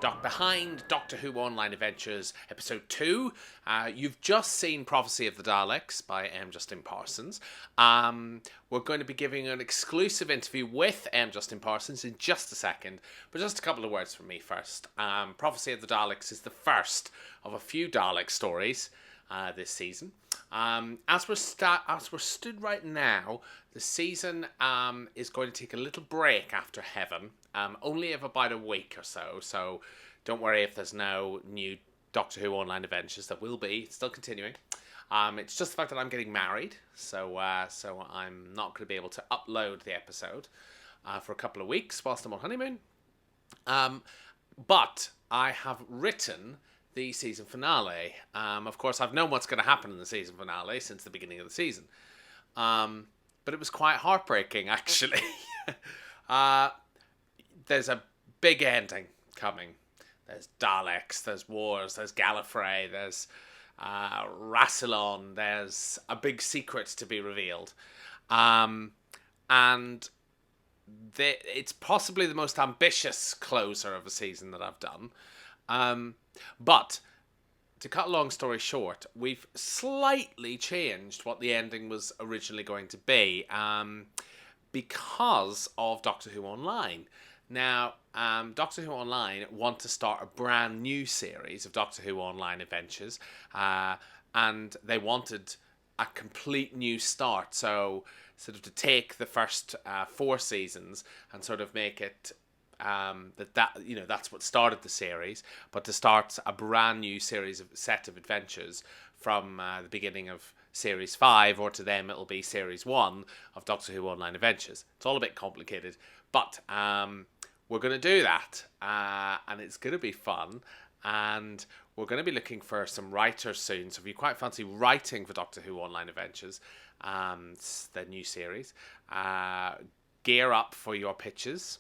behind Doctor Who Online Adventures Episode 2. You've just seen Prophecy of the Daleks by M. Justin Parsons. We're going to be giving an exclusive interview with M. Justin Parsons in just a second, but just a couple of words from me first. Prophecy of the Daleks is the first of a few Dalek stories this season. As we're stood right now, the season is going to take a little break after Heaven, only of about a week or so. So don't worry if there's no new Doctor Who Online Adventures. There will be. It's still continuing. It's just the fact that I'm getting married, so I'm not going to be able to upload the episode for a couple of weeks whilst I'm on honeymoon. But I have written the season finale. Of course, I've known what's going to happen in the season finale since the beginning of the season. But it was quite heartbreaking, actually. There's a big ending coming. There's Daleks, there's wars, there's Gallifrey, there's Rassilon, there's a big secret to be revealed. And it's possibly the most ambitious closer of a season that I've done. But to cut a long story short, we've slightly changed what the ending was originally going to be because of Doctor Who Online. Now, Doctor Who Online want to start a brand new series of Doctor Who Online adventures, and they wanted a complete new start. So, sort of to take the first 4 seasons and sort of make it that's what started the series, but to start a brand new set of adventures from the beginning of Series 5, or to them it'll be Series 1 of Doctor Who Online Adventures. It's all a bit complicated, but we're going to do that, and it's going to be fun, and we're going to be looking for some writers soon, so if you quite fancy writing for Doctor Who Online Adventures, the new series, gear up for your pitches.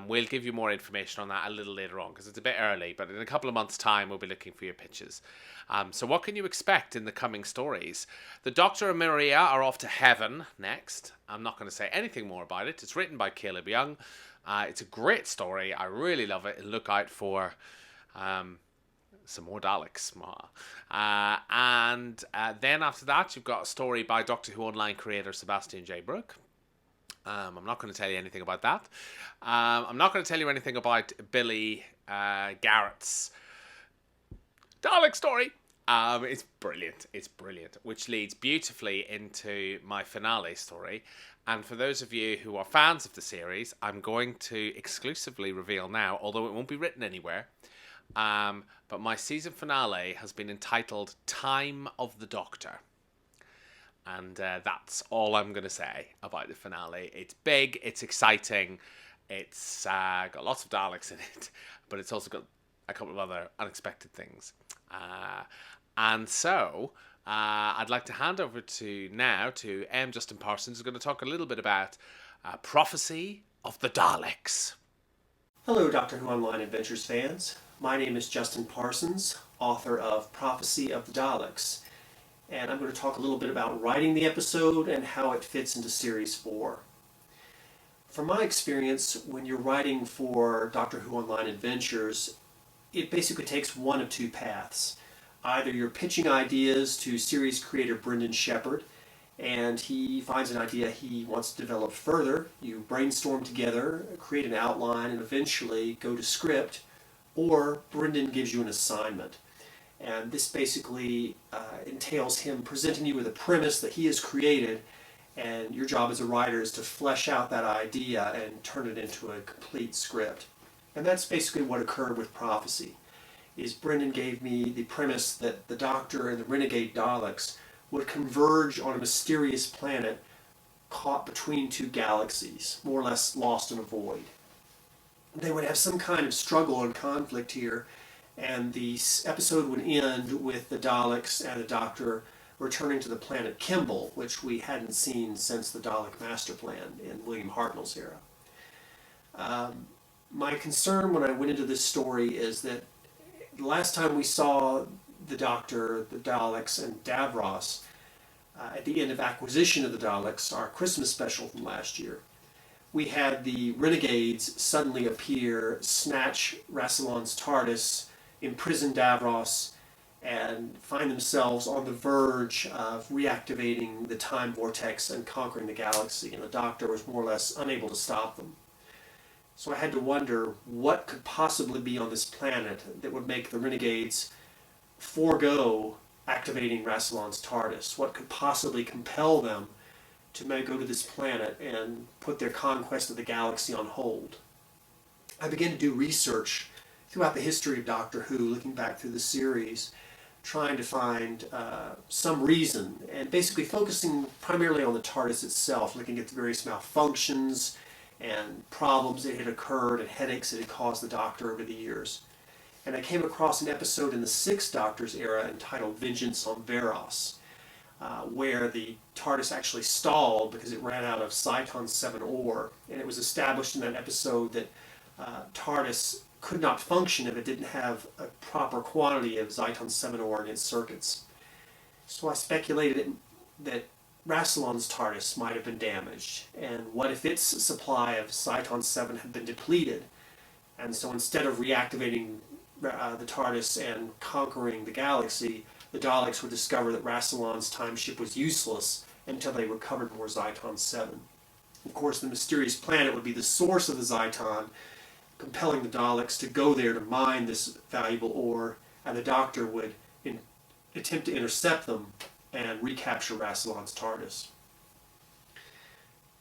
We'll give you more information on that a little later on because it's a bit early, but in a couple of months' time we'll be looking for your pitches. So what can you expect in the coming stories? The Doctor and Maria are off to Heaven next. I'm not going to say anything more about it. It's written by Caleb Young. It's a great story. I really love it. And look out for some more Daleks. And then after that you've got a story by Doctor Who Online creator Sebastian J. Brooke. I'm not going to tell you anything about that. I'm not going to tell you anything about Billy Garrett's Dalek story. It's brilliant. It's brilliant, which leads beautifully into my finale story. And for those of you who are fans of the series, I'm going to exclusively reveal now, although it won't be written anywhere, but my season finale has been entitled Time of the Doctor. And that's all I'm going to say about the finale. It's big, it's exciting, it's got lots of Daleks in it, but it's also got a couple of other unexpected things. And so, I'd like to hand over to M. Justin Parsons, who's going to talk a little bit about Prophecy of the Daleks. Hello, Doctor Who Online Adventures fans. My name is Justin Parsons, author of Prophecy of the Daleks. And I'm going to talk a little bit about writing the episode and how it fits into Series 4. From my experience, when you're writing for Doctor Who Online Adventures, it basically takes one of two paths. Either you're pitching ideas to series creator Brendan Shepherd, and he finds an idea he wants to develop further. You brainstorm together, create an outline, and eventually go to script, or Brendan gives you an assignment. And this basically entails him presenting you with a premise that he has created, and your job as a writer is to flesh out that idea and turn it into a complete script. And that's basically what occurred with Prophecy. Is Brendan gave me the premise that the Doctor and the renegade Daleks would converge on a mysterious planet caught between two galaxies, more or less lost in a void. They would have some kind of struggle and conflict here, and the episode would end with the Daleks and the Doctor returning to the planet Kimball, which we hadn't seen since the Dalek Master Plan in William Hartnell's era. My concern when I went into this story is that the last time we saw the Doctor, the Daleks, and Davros at the end of Acquisition of the Daleks, our Christmas special from last year, we had the renegades suddenly appear, snatch Rassilon's TARDIS, imprison Davros, and find themselves on the verge of reactivating the time vortex and conquering the galaxy, and the Doctor was more or less unable to stop them. So I had to wonder what could possibly be on this planet that would make the renegades forego activating Rassilon's TARDIS. What could possibly compel them to go to this planet and put their conquest of the galaxy on hold? I began to do research throughout the history of Doctor Who, looking back through the series, trying to find some reason, and basically focusing primarily on the TARDIS itself, looking at the various malfunctions and problems that had occurred and headaches that had caused the Doctor over the years. And I came across an episode in the Sixth Doctor's era entitled Vengeance on Varos, where the TARDIS actually stalled because it ran out of Cyton 7 ore, and it was established in that episode that TARDIS could not function if it didn't have a proper quantity of Cyton 7 ore in its circuits. So I speculated that Rassilon's TARDIS might have been damaged, and what if its supply of Cyton 7 had been depleted? And so instead of reactivating the TARDIS and conquering the galaxy, the Daleks would discover that Rassilon's time ship was useless until they recovered more Cyton 7. Of course, the mysterious planet would be the source of the Cyton, compelling the Daleks to go there to mine this valuable ore, and the Doctor would attempt to intercept them and recapture Rassilon's TARDIS.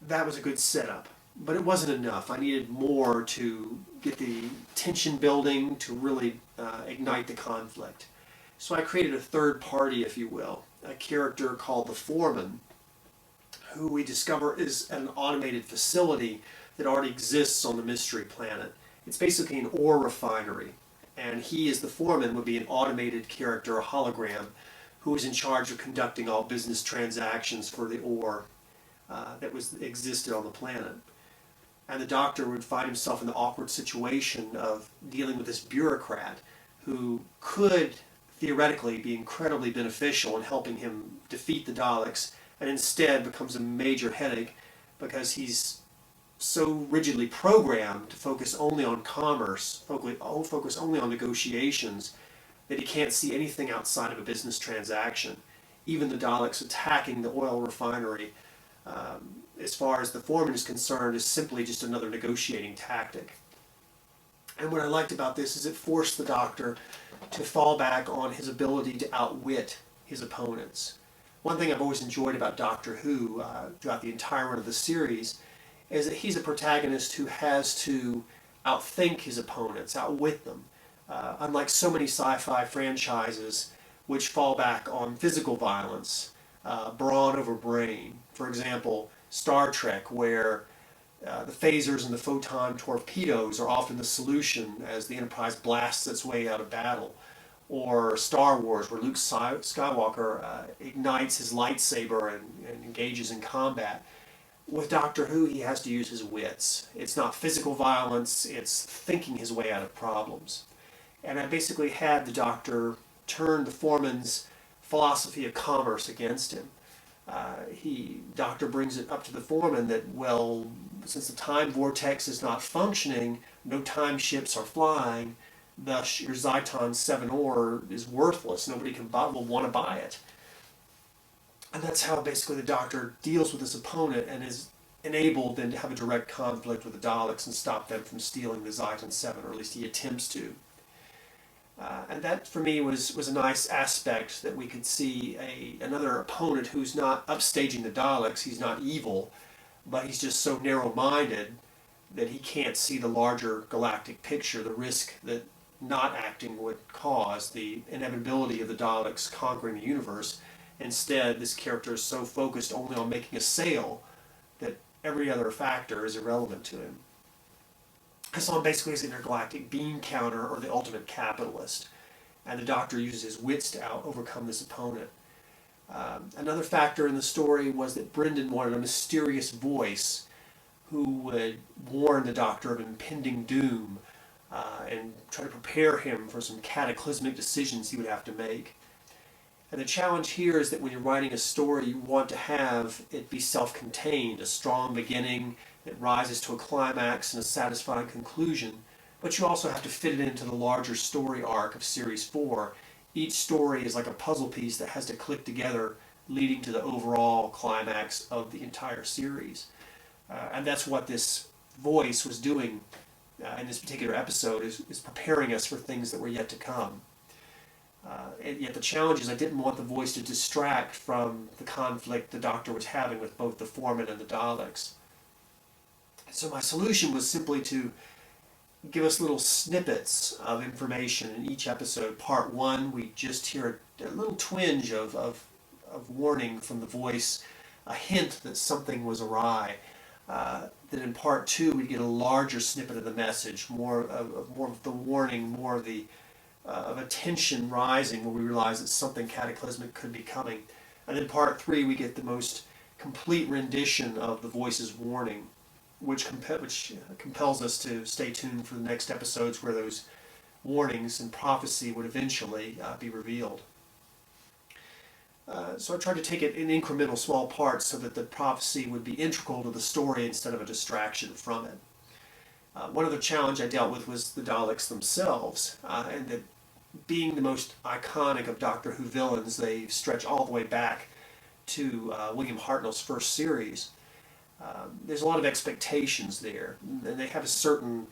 That was a good setup, but it wasn't enough. I needed more to get the tension building, to really ignite the conflict. So I created a third party, if you will, a character called the Foreman, who we discover is an automated facility that already exists on the Mystery Planet. It's basically an ore refinery, and he, as the Foreman, would be an automated character, a hologram, who was in charge of conducting all business transactions for the ore that existed on the planet. And the Doctor would find himself in the awkward situation of dealing with this bureaucrat who could theoretically be incredibly beneficial in helping him defeat the Daleks, and instead becomes a major headache because he's so rigidly programmed to focus only on commerce, focus only on negotiations, that he can't see anything outside of a business transaction. Even the Daleks attacking the oil refinery, as far as the Foreman is concerned, is simply just another negotiating tactic. And what I liked about this is it forced the Doctor to fall back on his ability to outwit his opponents. One thing I've always enjoyed about Doctor Who throughout the entire run of the series is that he's a protagonist who has to outthink his opponents, outwit them. Unlike so many sci-fi franchises which fall back on physical violence, brawn over brain. For example, Star Trek, where the phasers and the photon torpedoes are often the solution as the Enterprise blasts its way out of battle. Or Star Wars, where Luke Skywalker ignites his lightsaber and engages in combat. With Doctor Who, he has to use his wits. It's not physical violence, it's thinking his way out of problems. And I basically had the Doctor turn the Foreman's philosophy of commerce against him. Doctor brings it up to the Foreman that, well, since the time vortex is not functioning, no time ships are flying, thus your Cyton 7 ore is worthless. Nobody will want to buy it. And that's how basically the Doctor deals with his opponent and is enabled then to have a direct conflict with the Daleks and stop them from stealing the Cyton 7, or at least he attempts to. And that, for me, was a nice aspect, that we could see another opponent who's not upstaging the Daleks. He's not evil, but he's just so narrow-minded that he can't see the larger galactic picture, the risk that not acting would cause, the inevitability of the Daleks conquering the universe. Instead, this character is so focused only on making a sale that every other factor is irrelevant to him. I saw him basically as an intergalactic bean counter, or the ultimate capitalist, and the Doctor uses his wits to overcome this opponent. Another factor in the story was that Brendan wanted a mysterious voice who would warn the Doctor of impending doom and try to prepare him for some cataclysmic decisions he would have to make. And the challenge here is that when you're writing a story, you want to have it be self-contained, a strong beginning It rises to a climax and a satisfying conclusion, but you also have to fit it into the larger story arc of Series 4. Each story is like a puzzle piece that has to click together, leading to the overall climax of the entire series. And that's what this voice was doing in this particular episode, is preparing us for things that were yet to come. And yet the challenge is I didn't want the voice to distract from the conflict the Doctor was having with both the Foreman and the Daleks. So my solution was simply to give us little snippets of information in each episode. Part 1, we just hear a little twinge of warning from the voice, a hint that something was awry. Then in Part 2, we get a larger snippet of the message, more of the warning, more of the of a tension rising where we realize that something cataclysmic could be coming. And in Part 3, we get the most complete rendition of the voice's warning, which compels us to stay tuned for the next episodes where those warnings and prophecy would eventually be revealed. So I tried to take it in incremental small parts so that the prophecy would be integral to the story instead of a distraction from it. One other challenge I dealt with was the Daleks themselves, and that being the most iconic of Doctor Who villains, they stretch all the way back to William Hartnell's first series. There's a lot of expectations there, and they have a certain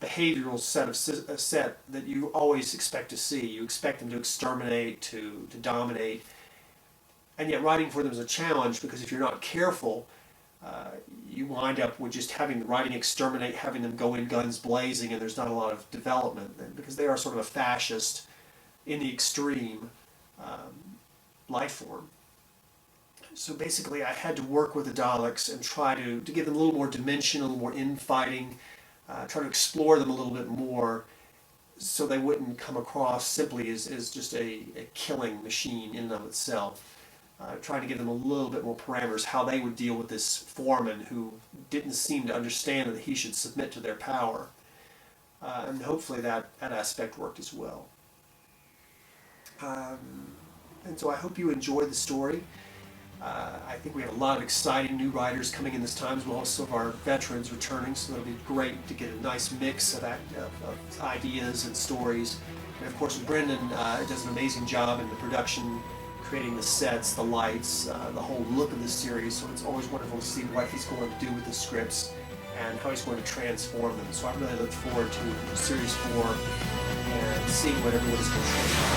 behavioral set that you always expect to see. You expect them to exterminate, to dominate, and yet writing for them is a challenge, because if you're not careful, you wind up with just having the writing exterminate, having them go in guns blazing, and there's not a lot of development, because they are sort of a fascist in the extreme life form. So basically I had to work with the Daleks and try to give them a little more dimension, a little more infighting, try to explore them a little bit more so they wouldn't come across simply as just a killing machine in and of itself. Trying to give them a little bit more parameters, how they would deal with this foreman who didn't seem to understand that he should submit to their power. And hopefully that aspect worked as well. And so I hope you enjoyed the story. I think we have a lot of exciting new writers coming in this time, as well as some of our veterans returning, so it'll be great to get a nice mix of ideas and stories. And of course Brendan does an amazing job in the production, creating the sets, the lights, the whole look of the series, so it's always wonderful to see what he's going to do with the scripts and how he's going to transform them. So I really look forward to Series 4 and seeing what everyone is going to try.